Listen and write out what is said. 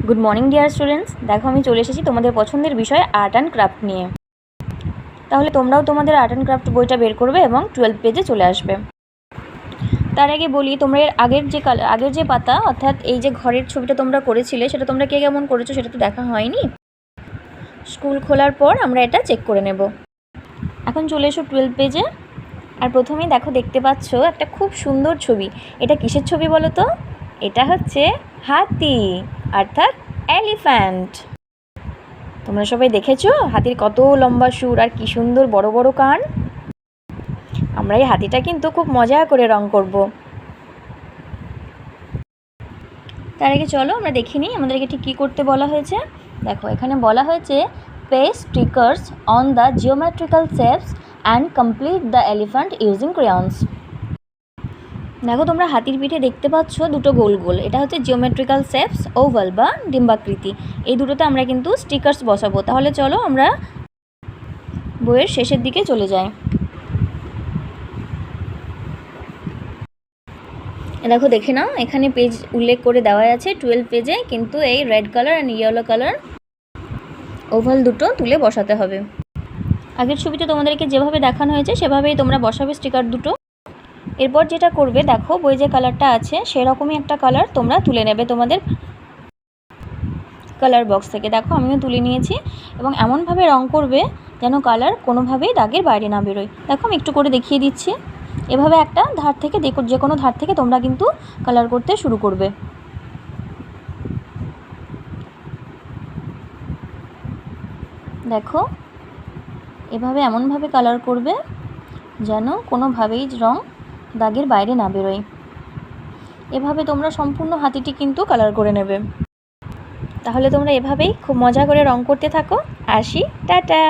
Good morning dear students. দেখো আমি চলে এসেছি তোমাদের পছন্দের বিষয় আর্ট অ্যান্ড ক্রাফট নিয়ে। তাহলে তোমরাও তোমাদের আর্ট অ্যান্ড ক্রাফট বইটা বের করবে এবং 12 পেজে চলে আসবে। তার আগে বলি, তোমরা এর আগের যে পাতা, অর্থাৎ এই যে ঘরের ছবিটা তোমরা করেছিলে, সেটা তোমরা কে কেমন করেছো সেটা তো দেখা হয়নি। স্কুল খোলার পর আমরা এটা চেক করে নেব। এখন চলে এসো 12 পেজে। আর প্রথমেই দেখতে পাচ্ছ একটা খুব সুন্দর ছবি। এটা কিসের ছবি বলো তো? এটা হচ্ছে হাতি, অর্থাৎ এলিফ্যান্ট। তোমরা সবাই দেখেছো হাতির কত লম্বা সুর আর কি সুন্দর বড় বড় কান। আমরা এই হাতিটা কিন্তু খুব মজা করে রং করব। তার আগে চলো আমরা দেখে নিই আমাদেরকে ঠিক কী করতে বলা হয়েছে। দেখো এখানে বলা হয়েছে paste stickers on the geometrical shapes and complete the elephant using crayons. দেখো তোমরা হাতির পিঠে দেখতে পাচ্ছ দুটো গোল গোল, এটা হচ্ছে জিওমেট্রিক্যাল শেপস, ওভাল বা ডিম্বাকৃতি। এই দুটোতে আমরা কিন্তু স্টিকার্স বসাবো। তাহলে চলো আমরা বইয়ের শেষের দিকে চলে যাই। দেখো দেখে নাও, এখানে পেজ উল্লেখ করে দেওয়া আছে 12 পেজে, কিন্তু এই red colour and yellow colour oval দুটো তুলে বসাতে হবে। আগের ছবিতে তোমাদেরকে যেভাবে দেখানো হয়েছে সেভাবেই তোমরা বসাবে স্টিকার দুটো। এরপর যেটা করবে, দেখো বই যে কালারটা আছে সেরকমই একটা কালার তোমরা তুলে নেবে তোমাদের কালার বক্স থেকে। দেখো আমিও তুলে নিয়েছি এবং এমনভাবে রং করবে যেন কালার কোনোভাবেই দাগের বাইরে না বেরোয়। দেখো আমি একটু করে দেখিয়ে দিচ্ছি। এভাবে একটা ধার থেকে যে কোনো ধার থেকে তোমরা কিন্তু কালার করতে শুরু করবে। দেখো এভাবে এমনভাবে কালার করবে যেন কোনোভাবেই রং দাগের বাইরে না বেরোয়। এভাবে তোমরা সম্পূর্ণ হাতিটি কিন্তু কালার করে নেবে। তাহলে তোমরা এভাবেই খুব মজা করে রং করতে থাকো। আসি, টাটা।